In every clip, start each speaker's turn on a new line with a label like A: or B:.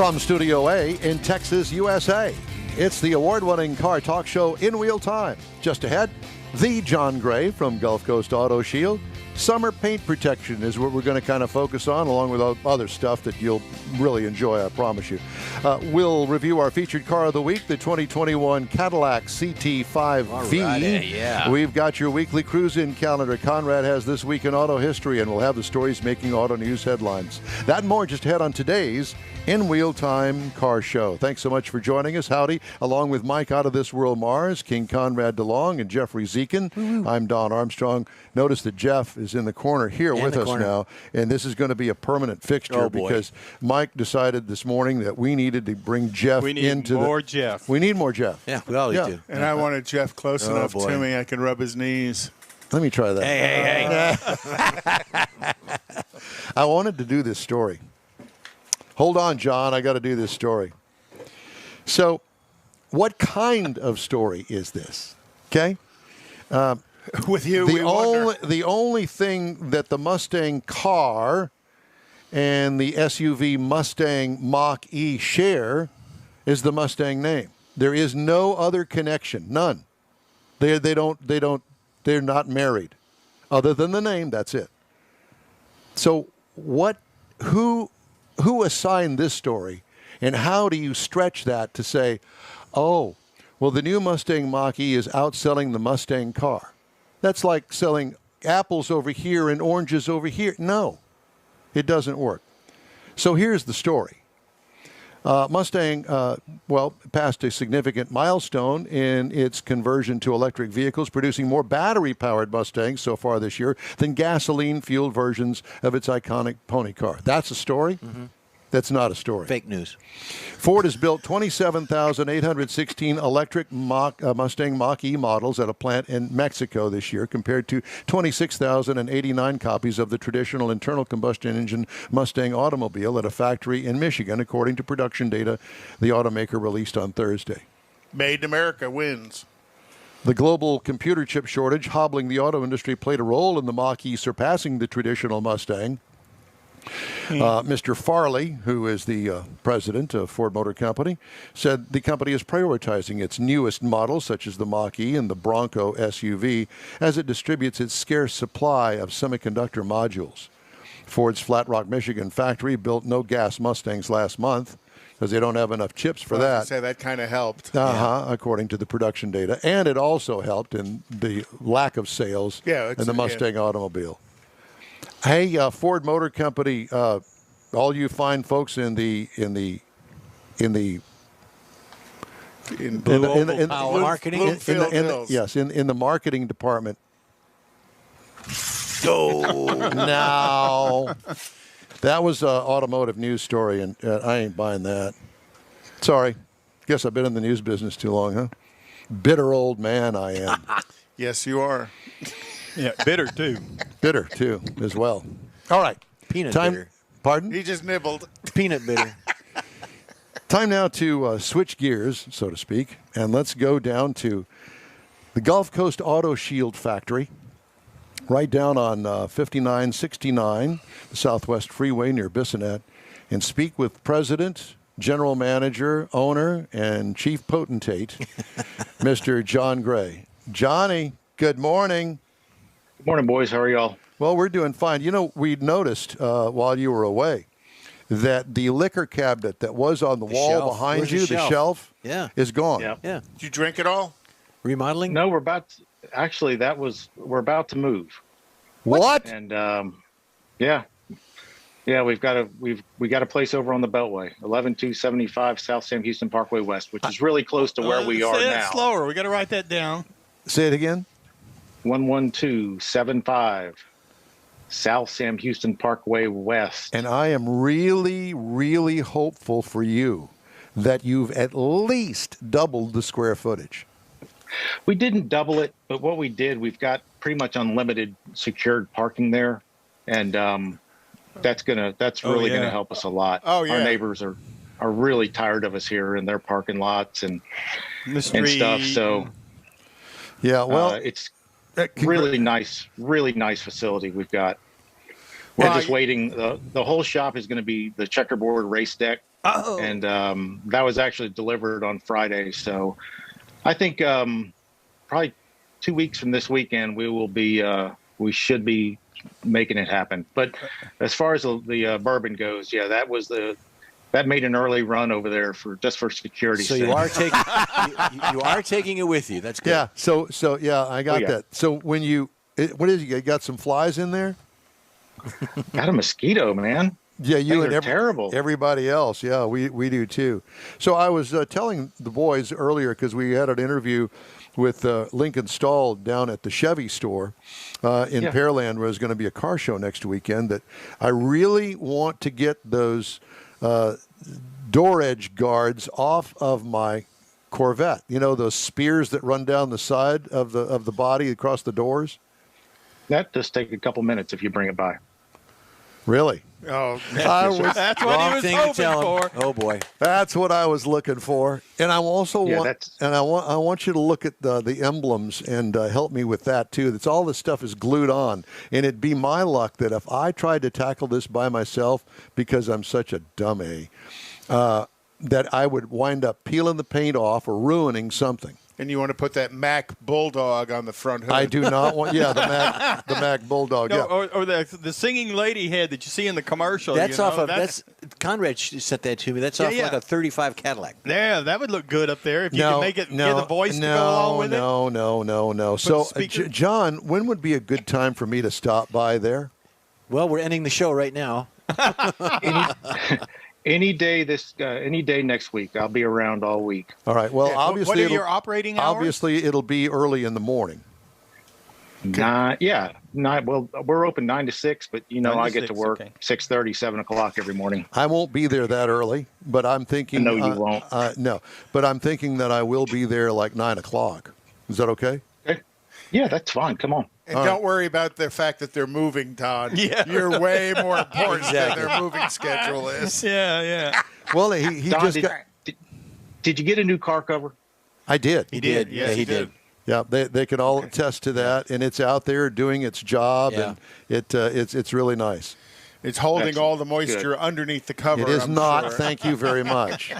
A: From Studio A in Texas, USA, it's the award-winning car talk show in real time. Just ahead, the John Gray from Gulf Coast Auto Shield. Summer paint protection is what we're going to kind of focus on, along with other stuff that you'll really enjoy, I promise you. We'll review our featured car of the week, the 2021 Cadillac CT5 V.
B: Yeah.
A: We've got your weekly cruise-in calendar. Conrad has This Week in Auto History, and we'll have the stories making auto news headlines. That and more just ahead on today's In Wheel Time Car Show. Thanks so much for joining us. Howdy. Along with Mike Out of This World Mars, King Conrad DeLong, and Jeffrey Zekin. I'm Don Armstrong. Notice that Jeff is in the corner here with us now, and this is going to be a permanent fixture because Mike decided this morning that we needed to bring Jeff into
C: more Jeff.
A: We need more Jeff.
B: Yeah, we always do.
C: And I wanted Jeff close enough to me I could rub his knees.
A: Let me try that.
B: Hey.
A: I wanted to do this story. Hold on, John. I got to do this story. So, what kind of story is this? Okay?
C: With you,
A: the only thing that the Mustang car and the SUV Mustang Mach-E share is the Mustang name. There is no other connection, none. They're not married, other than the name. That's it. So, who assigned this story, and how do you stretch that to say, oh, well, the new Mustang Mach-E is outselling the Mustang car? That's like selling apples over here and oranges over here. No, it doesn't work. So here's the story. Mustang, passed a significant milestone in its conversion to electric vehicles, producing more battery-powered Mustangs so far this year than gasoline-fueled versions of its iconic pony car. That's a story? Mm-hmm. That's not a story.
B: Fake news.
A: Ford has built 27,816 electric Mustang Mach-E models at a plant in Mexico this year, compared to 26,089 copies of the traditional internal combustion engine Mustang automobile at a factory in Michigan, according to production data the automaker released on Thursday.
C: Made in America wins.
A: The global computer chip shortage hobbling the auto industry played a role in the Mach-E surpassing the traditional Mustang. Mr. Farley, who is the president of Ford Motor Company, said the company is prioritizing its newest models, such as the Mach-E and the Bronco SUV, as it distributes its scarce supply of semiconductor modules. Ford's Flat Rock, Michigan factory built no gas Mustangs last month because they don't have enough chips for that. I was
C: gonna say that kind of helped.
A: According to the production data. And it also helped in the lack of sales in the Mustang automobile. Hey, Ford Motor Company, all you fine folks in the
B: marketing,
A: in the marketing department. Oh, now that was an automotive news story, and I ain't buying that. Sorry, guess I've been in the news business too long, huh? Bitter old man I am.
C: Yes, you are.
D: Yeah, bitter too.
A: Bitter too, as well. All right.
B: Peanut bitter.
A: Pardon?
C: He just nibbled.
B: Peanut bitter.
A: Time now to switch gears, so to speak, and let's go down to the Gulf Coast Auto Shield factory, right down on 5969, the Southwest Freeway near Bissonnette, and speak with President, General Manager, Owner, and Chief Potentate, Mr. John Gray. Johnny, good morning.
E: Good morning, boys. How are y'all?
A: Well, we're doing fine. You know, we noticed while you were away that the liquor cabinet that was on the wall behind you, the shelf, is gone.
E: Yeah.
C: Did you drink it all?
B: Remodeling?
E: No, we're about to move.
A: What?
E: And we've got a place over on the Beltway, 11275 South Sam Houston Parkway West, which is really close to where we are
D: say
E: now.
D: that slower. We got to write that down.
A: Say it again.
E: 11275 South Sam Houston Parkway West.
A: And I am really, really hopeful for you that you've at least doubled the square footage.
E: We didn't double it, but what we did, we've got pretty much unlimited secured parking there, and that's really gonna help us a lot.
C: Oh yeah.
E: Our neighbors are really tired of us here in their parking lots and stuff. So
A: yeah, well,
E: it's really nice facility we've got. We're just waiting. The whole shop is going to be the checkerboard race deck Oh. And that was actually delivered on Friday. So I think probably 2 weeks from this weekend, we should be making it happen. But as far as the bourbon goes, yeah, that made an early run over there for security.
B: So
E: sake.
B: you are taking you are taking it with you. That's good.
A: Yeah. So yeah, I got that. So when what is it? You got some flies in there?
E: Got a mosquito, man.
A: Yeah, you and
E: terrible.
A: Everybody else. Yeah, we do too. So I was telling the boys earlier because we had an interview with Lincoln Stahl down at the Chevy store in Pearland, where there's going to be a car show next weekend. That I really want to get those door edge guards off of my Corvette. You know, those spears that run down the side of the body across the doors.
E: That just take a couple minutes if you bring it by.
A: Really?
C: Oh,
D: that's what he was hoping for.
B: Oh boy,
A: that's what I was looking for. And I also I want you to look at the emblems and help me with that too. That's all this stuff is glued on, and it'd be my luck that if I tried to tackle this by myself, because I'm such a dummy, that I would wind up peeling the paint off or ruining something.
C: And you want to put that Mac Bulldog on the front hood.
A: I do not want, the Mac Bulldog.
D: No,
A: yeah.
D: or the singing lady head that you see in the commercial.
B: That's off of, that's Conrad sent that to me. That's off like a 35 Cadillac.
D: Yeah, that would look good up there if you could make it, get the voice to go along with it.
A: No. So, John, when would be a good time for me to stop by there?
B: Well, we're ending the show right now.
E: Any day next week. I'll be around all week.
A: All right. Well, obviously,
D: what are your operating hours?
A: Obviously, it'll be early in the morning.
E: Well, we're open 9 to 6, but I get to work 6:30, 7 o'clock every morning.
A: I won't be there that early, but I'm thinking.
E: No, you won't.
A: No, but I'm thinking that I will be there like 9 o'clock. Is that okay?
E: Okay. Yeah, that's fine. Come on.
C: And don't worry about the fact that they're moving, Todd. Yeah. You're way more important than their moving schedule is.
D: Yeah.
A: Well, he Don, just
E: did you get a new car cover?
A: I did.
B: He did.
C: Yes,
B: yeah, he did.
A: Yeah, they can all attest to that, and it's out there doing its job, and it's really nice.
C: It's holding all the moisture underneath the cover.
A: It is
C: I'm
A: not.
C: Sure.
A: Thank you very much.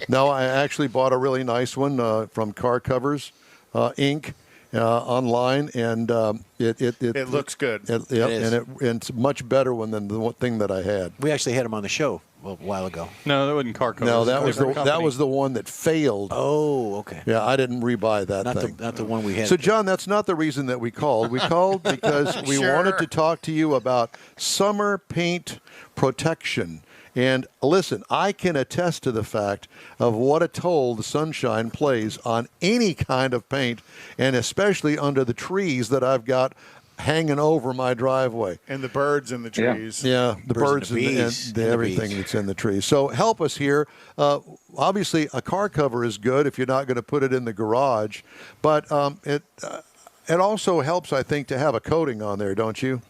A: No, I actually bought a really nice one from Car Covers Inc. Online, and it
C: looks good.
A: And it's a much better one than the one thing that I had.
B: We actually had him on the show a while ago.
D: No, that wasn't Car Covers.
A: No, that was the one that failed.
B: Oh, okay.
A: Yeah, I didn't rebuy that thing.
B: Not the one we had.
A: So, John, that's not the reason that we called. We called because we wanted to talk to you about summer paint protection. And listen, I can attest to the fact of what a toll the sunshine plays on any kind of paint, and especially under the trees that I've got hanging over my driveway.
C: And the birds in the trees.
A: Yeah, the birds and everything that's in the trees. So help us here. Obviously, a car cover is good if you're not going to put it in the garage, but it also helps, I think, to have a coating on there, don't you?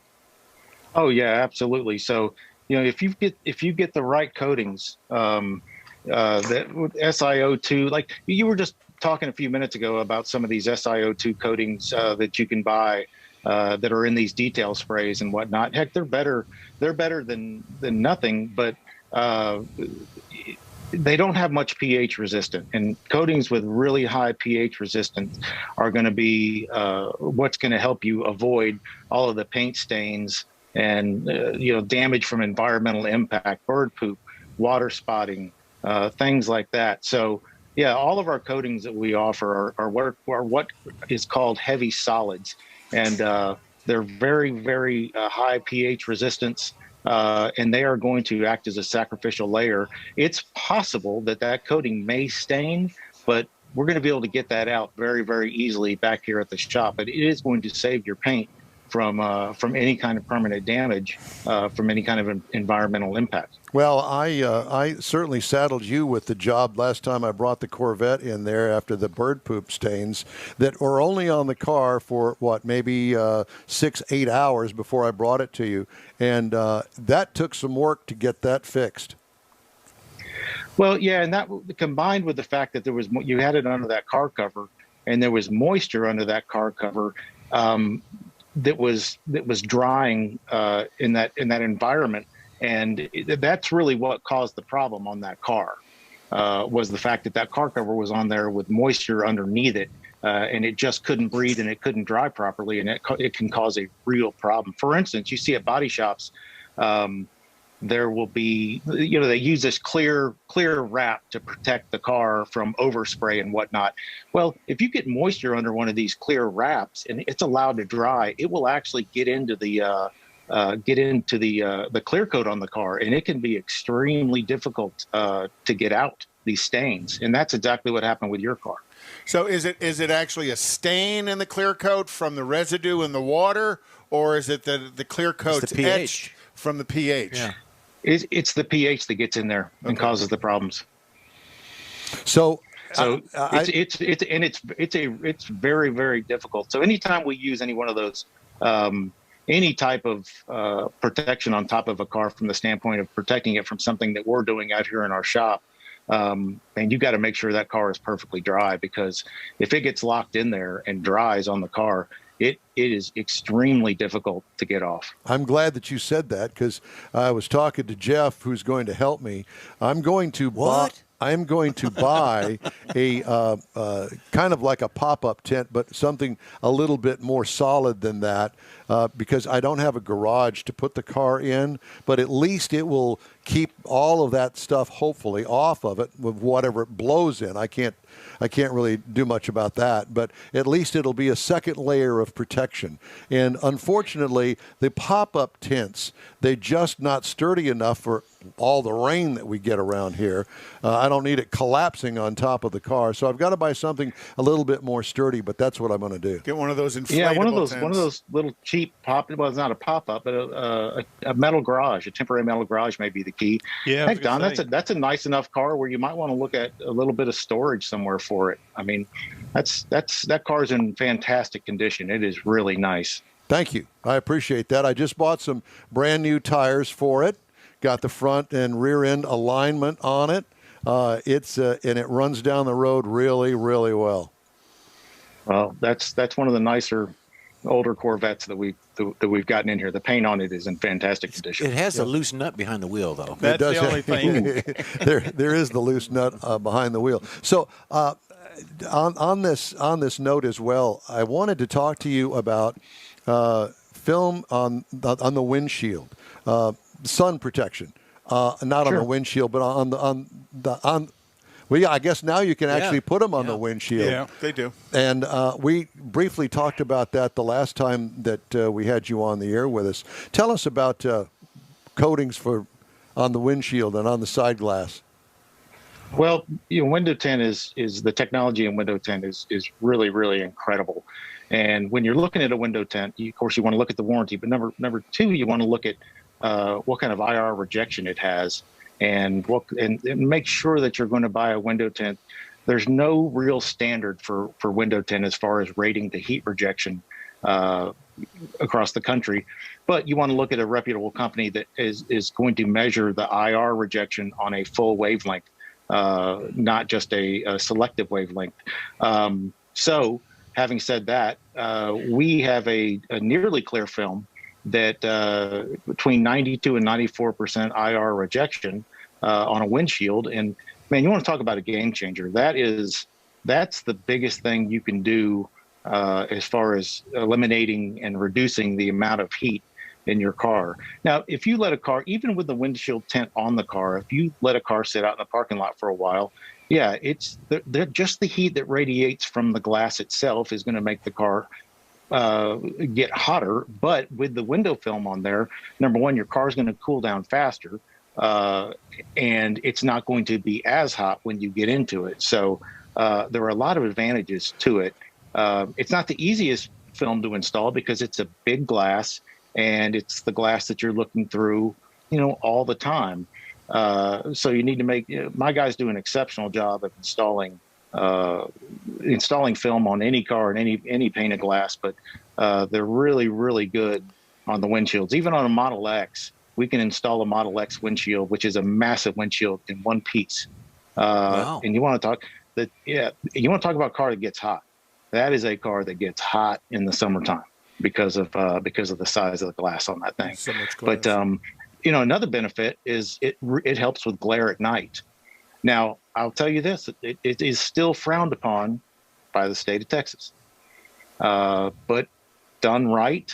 E: Oh, yeah, absolutely. So, if you get the right coatings, that SiO2, like you were just talking a few minutes ago about some of these SiO2 coatings that you can buy that are in these detail sprays and whatnot. Heck, they're better than nothing, but they don't have much pH resistant, and coatings with really high pH resistance are going to be what's going to help you avoid all of the paint stains and damage from environmental impact, bird poop, water spotting, things like that. So yeah, all of our coatings that we offer are what is called heavy solids, and they're very, very high pH resistance, and they are going to act as a sacrificial layer. It's possible that coating may stain, but we're going to be able to get that out very, very easily back here at the shop. But it is going to save your paint from any kind of permanent damage, from any kind of environmental impact.
A: Well, I certainly saddled you with the job last time I brought the Corvette in there after the bird poop stains that were only on the car for, maybe 6-8 hours before I brought it to you. And that took some work to get that fixed.
E: Well, yeah, and that combined with the fact that you had it under that car cover and there was moisture under that car cover, that was drying in that environment, And that's really what caused the problem on that car, was the fact that that car cover was on there with moisture underneath it, and it just couldn't breathe and it couldn't dry properly, and it can cause a real problem. For instance, you see at body shops, there will be, they use this clear wrap to protect the car from overspray and whatnot. Well, if you get moisture under one of these clear wraps and it's allowed to dry, it will actually get into the clear coat on the car, and it can be extremely difficult to get out these stains. And that's exactly what happened with your car.
C: So is it actually a stain in the clear coat from the residue in the water, or is it the clear coat's etched from the pH?
E: Yeah. It's the pH that gets in there and causes the problems.
A: So
E: it's very, very difficult. So anytime we use any one of those, any type of protection on top of a car from the standpoint of protecting it from something that we're doing out here in our shop, and you got to make sure that car is perfectly dry, because if it gets locked in there and dries on the car, it is extremely difficult to get off.
A: I'm glad that you said that, because I was talking to Jeff, who's going to help me. I'm going to buy a kind of like a pop-up tent, but something a little bit more solid than that, because I don't have a garage to put the car in, but at least it will keep all of that stuff hopefully off of it with whatever it blows in. I can't really do much about that, but at least it'll be a second layer of protection. And unfortunately, the pop-up tents, they're just not sturdy enough for all the rain that we get around here. I don't need it collapsing on top of the car, so I've got to buy something a little bit more sturdy, but that's what I'm going to do.
C: Get one of those inflatable tents.
E: One of those little cheap well, it's not a pop-up, but a metal garage, a temporary metal garage may be the key.
D: Yeah,
E: heck, Don, that's a nice enough car where you might want to look at a little bit of storage somewhere for it. I mean, that car's in fantastic condition. It is really nice.
A: Thank you. I appreciate that. I just bought some brand new tires for it. Got the front and rear end alignment on it. And it runs down the road really, really well.
E: Well, that's one of the nicer older Corvettes that we've gotten in here. The paint on it is in fantastic condition.
B: It has a loose nut behind the wheel, though.
D: That's the only thing.
A: There is the loose nut behind the wheel. So on this note as well, I wanted to talk to you about film on the windshield, sun protection, not on the windshield, but on. Well, yeah, I guess now you can actually put them on the windshield.
C: Yeah, they do.
A: And we briefly talked about that the last time that we had you on the air with us. Tell us about coatings on the windshield and on the side glass.
E: Well, window tint is the technology in window tint is really, really incredible. And when you're looking at a window tint, of course, you want to look at the warranty. But number two, you want to look at what kind of IR rejection it has. And make sure that you're going to buy a window tint. There's no real standard for window tint as far as rating the heat rejection across the country. But you want to look at a reputable company that is going to measure the IR rejection on a full wavelength, not just a selective wavelength. So having said that, we have a nearly clear film that between 92 and 94% IR rejection on a windshield. And man, you want to talk about a game changer. That's the biggest thing you can do as far as eliminating and reducing the amount of heat in your car. Now, if you let a car, even with the windshield tint on the car, if you let a car sit out in the parking lot for a while, yeah, it's just the heat that radiates from the glass itself is going to make the car get hotter. But with the window film on there, number one, your car's going to cool down faster, and it's not going to be as hot when you get into it. So there are a lot of advantages to it. It's not the easiest film to install because it's a big glass and it's the glass that you're looking through, all the time. So you need to my guys do an exceptional job of installing film on any car and any painted glass, but they're really, really good on the windshields. Even on a Model X, we can install a Model X windshield, which is a massive windshield in one piece.
B: Wow.
E: And you want to talk about a car that gets hot. That is a car that gets hot in the summertime because of the size of the glass on that thing.
C: So much glass.
E: But another benefit is it helps with glare at night. Now, I'll tell you this, it is still frowned upon by the state of Texas. But done right,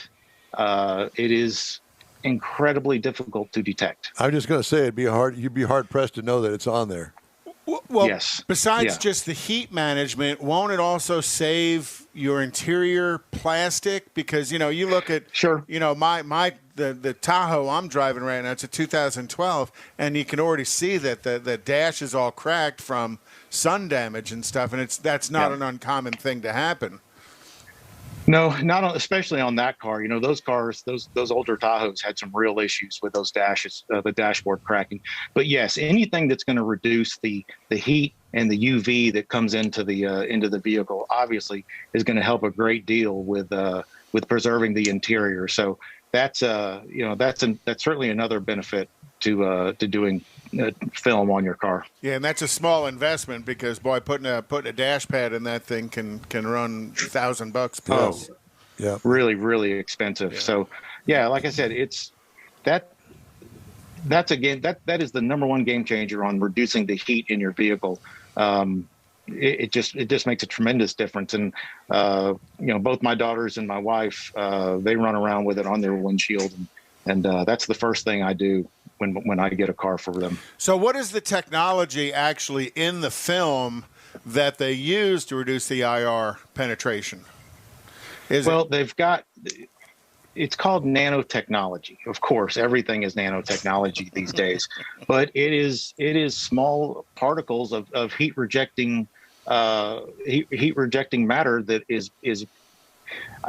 E: it is incredibly difficult to detect.
A: I'm just going to say you'd be hard pressed to know that it's on there.
C: Well,
E: yes.
C: Besides just the heat management, won't it also save your interior plastic? Because, you look at, the Tahoe I'm driving right now, it's a 2012, and you can already see that the dash is all cracked from sun damage and stuff, and that's not an uncommon thing to happen.
E: No, especially on that car. Those cars, those older Tahoes had some real issues with those dashes, the dashboard cracking. But yes, anything that's going to reduce the heat and the UV that comes into the vehicle, obviously, is going to help a great deal with preserving the interior. So that's certainly another benefit to doing film on your car.
C: Yeah, and that's a small investment because, boy, putting a dash pad in that thing can run $1,000 plus.
E: Oh, yeah, really, really expensive. Yeah. So, yeah, like I said, that's that is the number one game changer on reducing the heat in your vehicle. It just makes a tremendous difference. And both my daughters and my wife, they run around with it on their windshield, and that's the first thing I do when I get a car for them.
C: So what is the technology actually in the film that they use to reduce the IR penetration?
E: They've got, it's called nanotechnology. Of course, everything is nanotechnology these days, but it is small particles of heat rejecting matter that is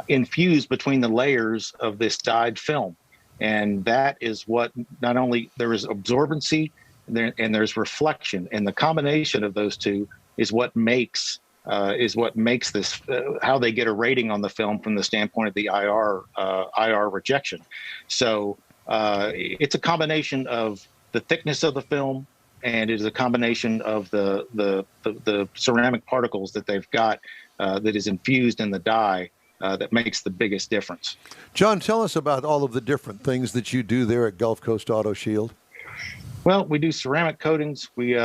E: infused between the layers of this dyed film. And that is what, not only there is absorbency and there's reflection, and the combination of those two is what makes this how they get a rating on the film from the standpoint of the IR rejection. So it's a combination of the thickness of the film, and it is a combination of the ceramic particles that they've got that is infused in the dye. That makes the biggest difference.
A: John, tell us about all of the different things that you do there at Gulf Coast Auto Shield.
E: Well, we do ceramic coatings. We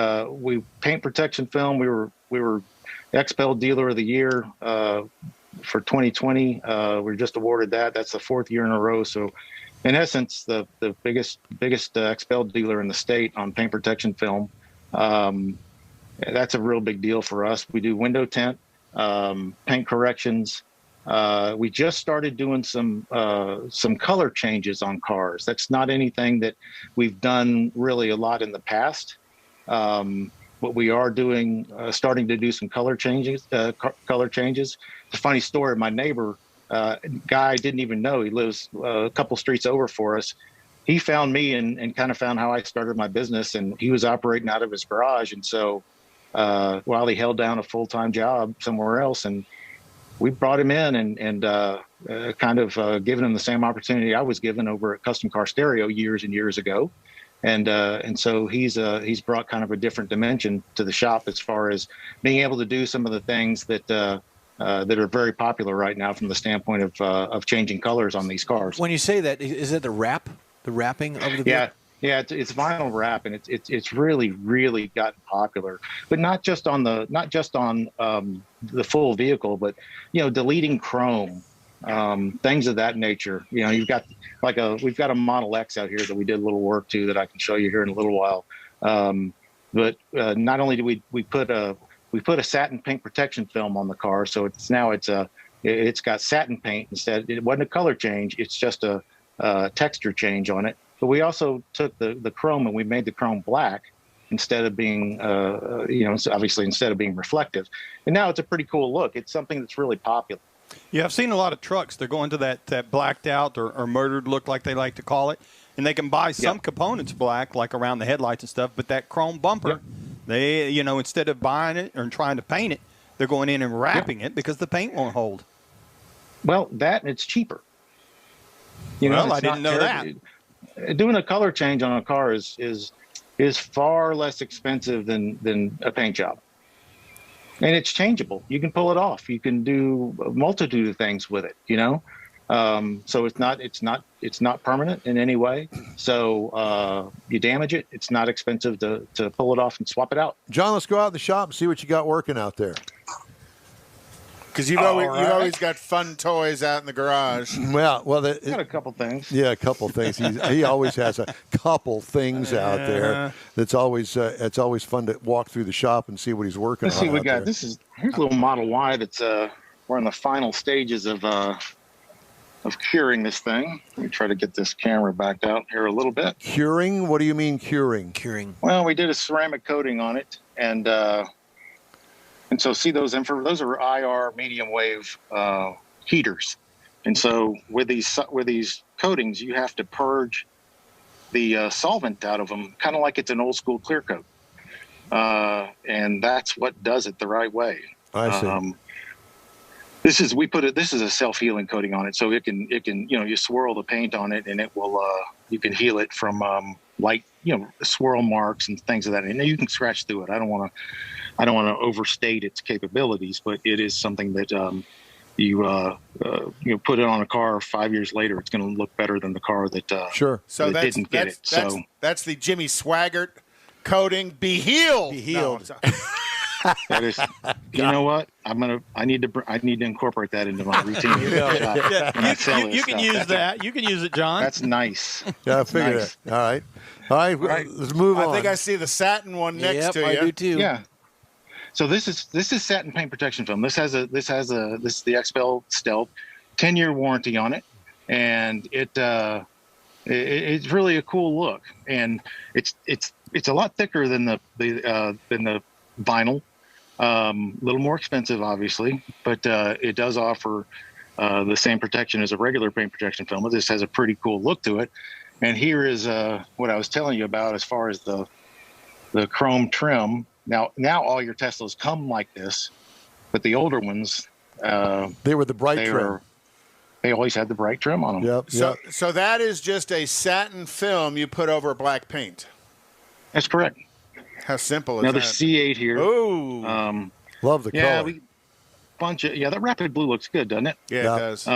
E: paint protection film. We were XPEL Dealer of the Year for 2020. We were just awarded that. That's the 4th year in a row. So, in essence, the biggest XPEL dealer in the state on paint protection film. That's a real big deal for us. We do window tint, paint corrections. We just started doing some color changes on cars. That's not anything that we've done really a lot in the past, but we are doing starting to do some color changes. It's a funny story. My neighbor, guy, didn't even know, he lives a couple streets over for us. He found me and kind of found how I started my business, and he was operating out of his garage. And so while he held down a full-time job somewhere else, and we brought him in and kind of given him the same opportunity I was given over at Custom Car Stereo years and years ago. And so he's brought kind of a different dimension to the shop as far as being able to do some of the things that are very popular right now from the standpoint of changing colors on these cars.
B: When you say that, is it the wrapping of the vehicle?
E: Yeah, it's vinyl wrap, and it's really, really gotten popular. But not just on the full vehicle, but deleting chrome, things of that nature. You've got we've got a Model X out here that we did a little work to that I can show you here in a little while. But not only do we put a satin paint protection film on the car, so it's got satin paint instead. It wasn't a color change; it's just a texture change on it. But we also took the chrome and we made the chrome black instead of being, obviously instead of being reflective. And now it's a pretty cool look. It's something that's really popular.
D: Yeah, I've seen a lot of trucks. They're going to that blacked out or murdered look, like they like to call it. And they can buy some components black, like around the headlights and stuff. But that chrome bumper, they, instead of buying it or trying to paint it, they're going in and wrapping it because the paint won't hold.
E: Well, that and it's cheaper.
D: I didn't know that.
E: Doing a color change on a car is far less expensive than a paint job, and it's changeable. You can pull it off. You can do a multitude of things with it. So it's not permanent in any way. So you damage it, it's not expensive to pull it off and swap it out.
A: John, let's go out in the shop and see what you got working out there.
C: Because you've always got fun toys out in the garage.
A: Well,
E: got a couple things.
A: Yeah, a couple things. He always has a couple things out there. It's always fun to walk through the shop and see what he's working on.
E: Let's see what we got. Here's a little Model Y that's we're in the final stages of curing this thing. Let me try to get this camera backed out here a little bit.
A: Curing? What do you mean curing?
B: Curing.
E: Well, we did a ceramic coating on it, and so see those are IR medium wave heaters, and so with these coatings, you have to purge the solvent out of them, kind of like it's an old school clear coat, and that's what does it the right way.
A: I see.
E: This is a self-healing coating on it, so it can you swirl the paint on it and it will you can heal it from light swirl marks and things of that. And you can scratch through it. I don't want to overstate its capabilities, but it is something that you put it on a car 5 years later, it's going to look better than the car that
A: sure.
C: So
E: that didn't get it. So
C: that's the Jimmy Swaggart coating. Be healed.
B: Be healed.
C: No,
E: that is, you know what? I need to incorporate that into my routine.
D: You can use that. You can use it, John.
E: That's nice.
A: Yeah, I figured it. All right. Let's move on.
C: I think I see the satin one next to you.
B: I do too.
E: Yeah. So this is satin paint protection film. This is the XPEL Stealth, 10-year warranty on it, and it's really a cool look, and it's a lot thicker than the vinyl. A little more expensive, obviously, but it does offer the same protection as a regular paint protection film. This has a pretty cool look to it. And here is what I was telling you about as far as the chrome trim. Now all your Teslas come like this, but the older ones,
A: they were the bright trim.
E: They always had the bright trim on them.
A: Yep.
C: So that is just a satin film you put over black paint.
E: That's correct.
C: How simple is
E: now
C: that?
E: the C8 here.
C: Oh,
A: love the color.
E: That rapid blue looks good, doesn't it?
C: Yeah, it does.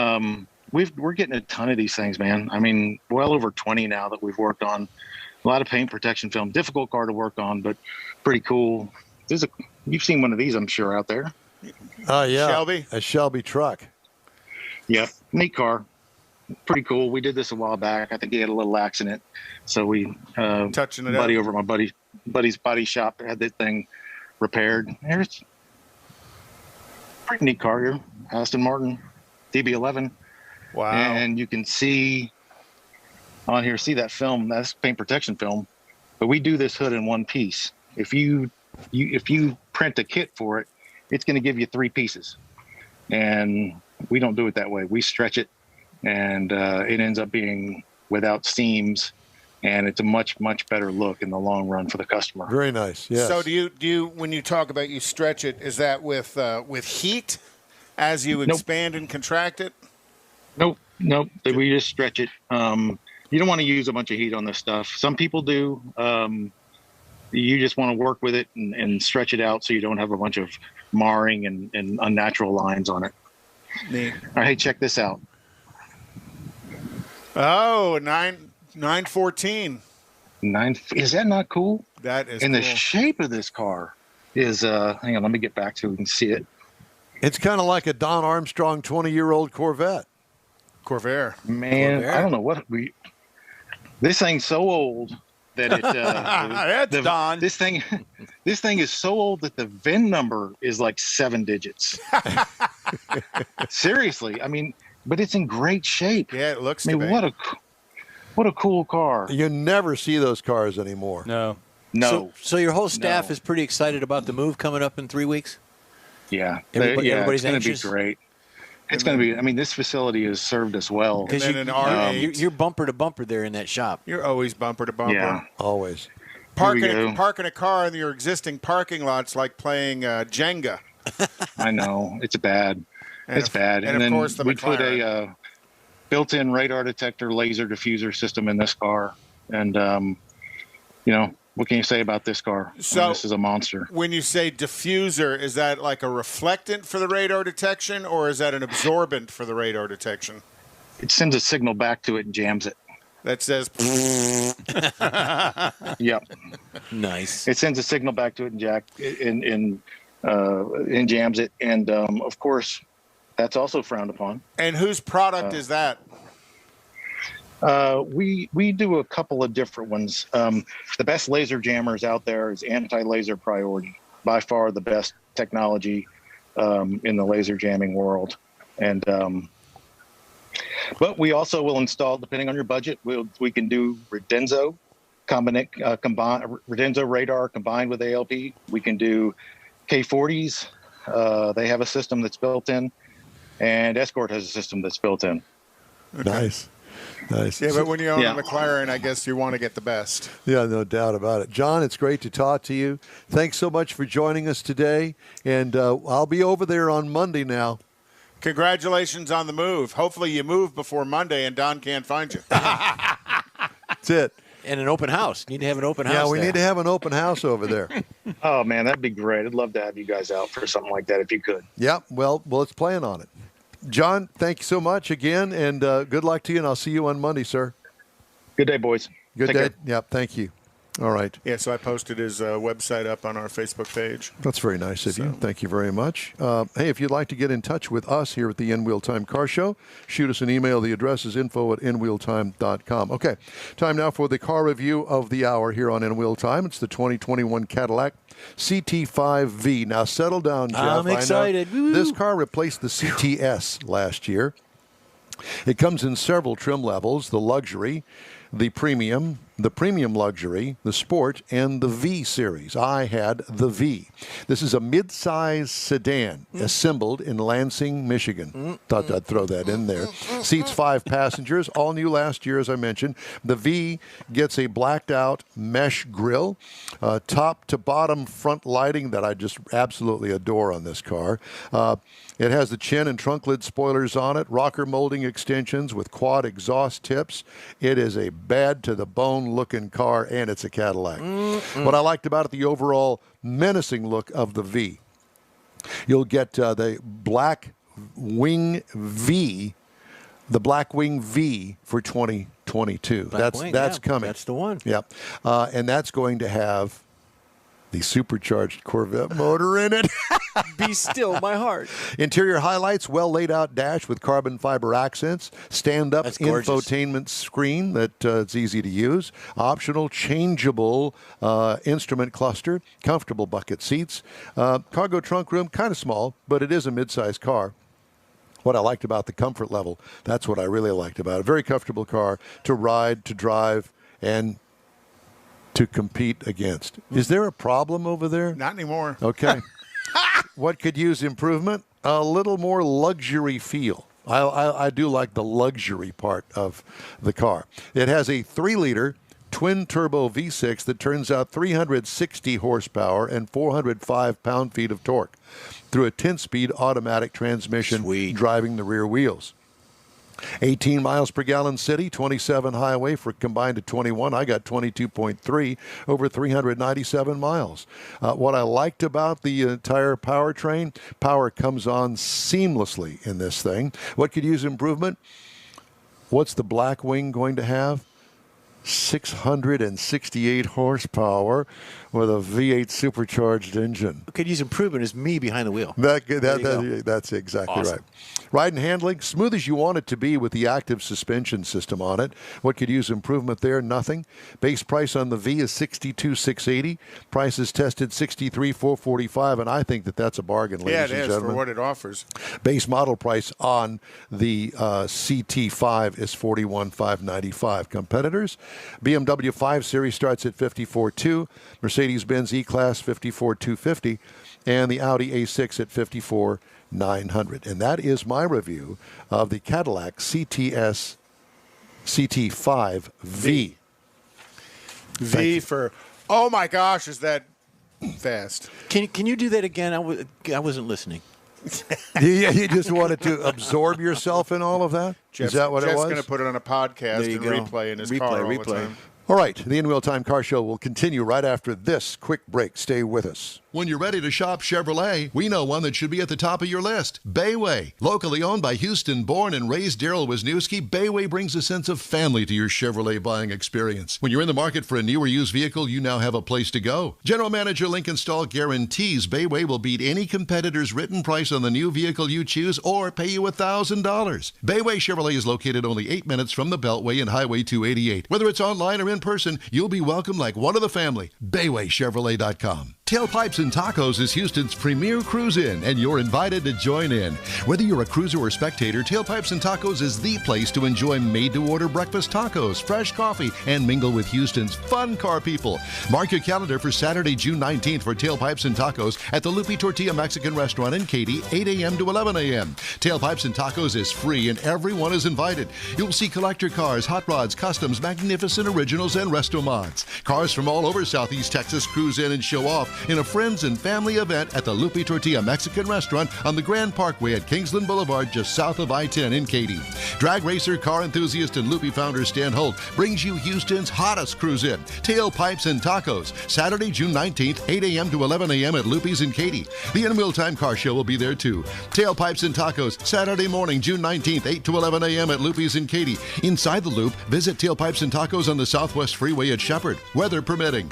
E: We're getting a ton of these things, man. I mean, well over 20 now that we've worked on. A lot of paint protection film. Difficult car to work on, but pretty cool. You've seen one of these, I'm sure, out there.
A: Oh yeah,
C: Shelby.
A: A Shelby truck.
E: Yeah, neat car. Pretty cool. We did this a while back. I think he had a little accident, so we
C: touching it
E: over at my buddy's body shop had that thing repaired. Here's pretty neat car here. Aston Martin DB11.
C: Wow.
E: And you can see on here, see that film, that's paint protection film, but we do this hood in one piece. If you print a kit for it, it's going to give you 3 pieces, and we don't do it that way. We stretch it, and it ends up being without seams, and it's a much better look in the long run for the customer.
A: Very nice. Yes.
C: So do you when you talk about you stretch it, is that with heat as you expand and contract it?
E: Nope. We just stretch it. You don't want to use a bunch of heat on this stuff. Some people do. You just want to work with it and stretch it out so you don't have a bunch of marring and unnatural lines on it.
C: Neat.
E: All right, hey, check this out.
C: Oh, 914.
E: Is that not cool?
C: That is
E: and
C: cool.
E: The shape of this car is hang on, let me get back so we can see it.
A: It's kind of like a Don Armstrong 20-year-old Corvette.
C: Corvair.
E: Man, I don't know what this thing's so old that it
D: That's Don.
E: This thing is so old that the VIN number is like 7 digits. Seriously, I mean, but it's in great shape.
C: Yeah, it looks.
E: I mean, what a cool car.
A: You never see those cars anymore.
D: No.
B: So your whole staff is pretty excited about the move coming up in 3 weeks?
E: Yeah.
B: Everybody's
E: it's going to be
B: anxious?
E: great. It's going to be, I mean, this facility has served us well.
C: And then in R8,
B: you're bumper to bumper there in that shop.
C: you're always bumper to bumper.
E: Yeah.
A: Always.
C: Parking
E: Here we
C: a car in your existing parking lot's like playing Jenga.
E: I know. It's bad. It's bad.
C: And of
E: then
C: course the
E: we put
C: McLaren.
E: a built-in radar detector laser diffuser system in this car. And, what can you say about this car?
C: So-
E: This is a monster.
C: When you say diffuser, is that like a reflectant for the radar detection, or is that an absorbent for the radar detection?
E: It sends a signal back to it and jams it.
C: That says.
E: Yep.
B: Nice.
E: It sends a signal back to it and jams it, and of course, that's also frowned upon.
C: And whose product is that?
E: We do a couple of different ones. The best laser jammers out there is Anti-Laser Priority, by far the best technology in the laser jamming world, and. But we also will install, depending on your budget, we can do Redenzo, Redenzo radar combined with ALP. We can do K40s. They have a system that's built in, and Escort has a system that's built in.
A: Nice.
C: Yeah, but when you own a McLaren, I guess you want to get the best.
A: Yeah, no doubt about it. John, it's great to talk to you. Thanks so much for joining us today, and I'll be over there on Monday now.
C: Congratulations on the move. Hopefully you move before Monday and Don can't find you.
A: That's it.
B: And an open house. Need to have an open house.
A: Yeah, we need to have an open house over there.
E: Oh, man, that'd be great. I'd love to have you guys out for something like that if you could.
A: Yeah, well, let's plan on it. John, thank you so much again, and good luck to you, and I'll see you on Monday, sir.
E: Good day, boys.
A: Good
E: Take
A: day.
E: care.
A: Yep, thank you. All right.
C: Yeah, so I posted his website up on our Facebook page.
A: That's very nice of you. Thank you very much. Hey, if you'd like to get in touch with us here at the In Wheel Time Car Show, shoot us an email. The address is info@inwheeltime.com. Okay, time now for the car review of the hour here on In Wheel Time. It's the 2021 Cadillac CT5 V. Now, settle down, Jeff.
B: I'm excited.
A: I know this car replaced the CTS last year. It comes in several trim levels: the luxury, the premium luxury, the sport, and the V series. I had the V. This is a mid-size sedan assembled in Lansing, Michigan. Thought I'd throw that in there. Seats 5 passengers, all new last year, as I mentioned. The V gets a blacked-out mesh grille, top to bottom front lighting that I just absolutely adore on this car. It has the chin and trunk lid spoilers on it, rocker molding extensions with quad exhaust tips. It is a bad-to-the-bone looking car, and it's a Cadillac. What I liked about it, the overall menacing look of the V. You'll get the Black Wing V, for 2022. That's coming.
B: That's the one.
A: Yep. And that's going to have the supercharged Corvette motor in it.
B: Be still, my heart.
A: Interior highlights, well laid out dash with carbon fiber accents, stand-up infotainment screen that it's easy to use, optional changeable instrument cluster, comfortable bucket seats, cargo trunk room, kind of small, but it is a mid-size car. What I liked about the comfort level, that's what I really liked about it. A very comfortable car to ride, to drive, and to compete against. Is there a problem over there?
C: Not anymore.
A: Okay. What could use improvement? A little more luxury feel. I do like the luxury part of the car. It has a 3-liter twin-turbo V6 that turns out 360 horsepower and 405 pound-feet of torque through a 10-speed automatic transmission driving the rear wheels. 18 miles per gallon city, 27 highway for combined to 21. I got 22.3 over 397 miles. What I liked about the entire powertrain, power comes on seamlessly in this thing. What could use improvement? What's the Black Wing going to have? 668 horsepower with a V8 supercharged engine.
B: What could use improvement is me behind the wheel.
A: That's exactly
B: awesome.
A: right. Ride and handling, smooth as you want it to be with the active suspension system on it. What could use improvement there? Nothing. Base price on the V is $62,680. Price is tested $63,445, and I think that's a bargain, ladies and gentlemen.
C: Yeah, it is for what it offers.
A: Base model price on the CT5 is $41,595. Competitors, BMW 5 Series starts at $54,200, Mercedes-Benz E-Class $54,250, and the Audi A6 at $54,900. And that is my review of the Cadillac CT5 V.
C: V for, oh my gosh, is that fast?
B: Can you do that again? I wasn't listening.
A: You just wanted to absorb yourself in all of that? Is that what it was?
C: Jeff's going to put it on a podcast and replay in his car all the time.
A: All right, the In Real Time Car Show will continue right after this quick break. Stay with us.
F: When you're ready to shop Chevrolet, we know one that should be at the top of your list. Bayway. Locally owned by Houston-born and raised Daryl Wisniewski, Bayway brings a sense of family to your Chevrolet buying experience. When you're in the market for a new or used vehicle, you now have a place to go. General Manager Lincoln Stahl guarantees Bayway will beat any competitor's written price on the new vehicle you choose or pay you $1,000. Bayway Chevrolet is located only 8 minutes from the Beltway and Highway 288. Whether it's online or in person, you'll be welcome like one of the family. BaywayChevrolet.com. Tailpipes and Tacos is Houston's premier cruise-in, and you're invited to join in. Whether you're a cruiser or spectator, Tailpipes and Tacos is the place to enjoy made-to-order breakfast tacos, fresh coffee, and mingle with Houston's fun car people. Mark your calendar for Saturday, June 19th for Tailpipes and Tacos at the Lupi Tortilla Mexican Restaurant in Caddy, 8 a.m. to 11 a.m. Tailpipes and Tacos is free, and everyone is invited. You'll see collector cars, hot rods, customs, magnificent originals, and resto mods. Cars from all over Southeast Texas cruise in and show off in a friends and family event at the Lupi Tortilla Mexican Restaurant on the Grand Parkway at Kingsland Boulevard, just south of I-10 in Katy. Drag racer, car enthusiast, and Lupi founder Stan Holt brings you Houston's hottest cruise-in, Tailpipes and Tacos, Saturday, June 19th, 8 a.m. to 11 a.m. at Lupi's in Katy. The In Real Time Car Show will be there too. Tailpipes and Tacos, Saturday morning, June 19th, 8 to 11 a.m. at Lupi's in Katy. Inside the Loop, visit Tailpipes and Tacos on the Southwest Freeway at Shepherd, weather permitting.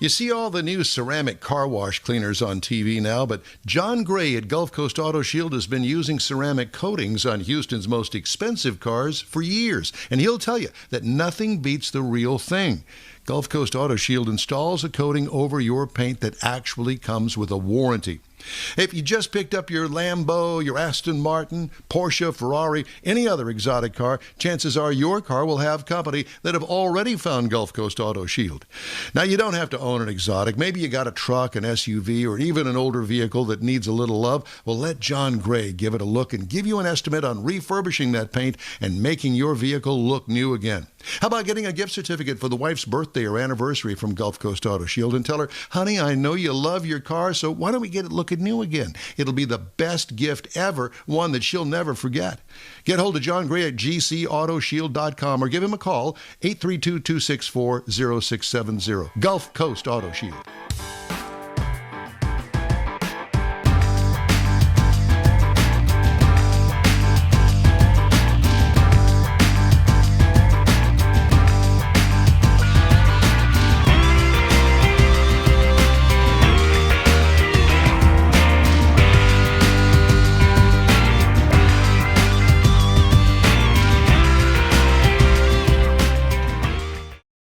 F: You see all the new ceramic car wash cleaners on TV now, but John Gray at Gulf Coast Auto Shield has been using ceramic coatings on Houston's most expensive cars for years, and he'll tell you that nothing beats the real thing. Gulf Coast Auto Shield installs a coating over your paint that actually comes with a warranty. If you just picked up your Lambo, your Aston Martin, Porsche, Ferrari, any other exotic car, chances are your car will have company that have already found Gulf Coast Auto Shield. Now, you don't have to own an exotic. Maybe you got a truck, an SUV, or even an older vehicle that needs a little love. Well, let John Gray give it a look and give you an estimate on refurbishing that paint and making your vehicle look new again. How about getting a gift certificate for the wife's birthday or anniversary from Gulf Coast Auto Shield and tell her, honey, I know you love your car, so why don't we get it looking new again? It'll be the best gift ever, one that she'll never forget. Get hold of John Gray at gcautoshield.com or give him a call, 832-264-0670. Gulf Coast Auto Shield.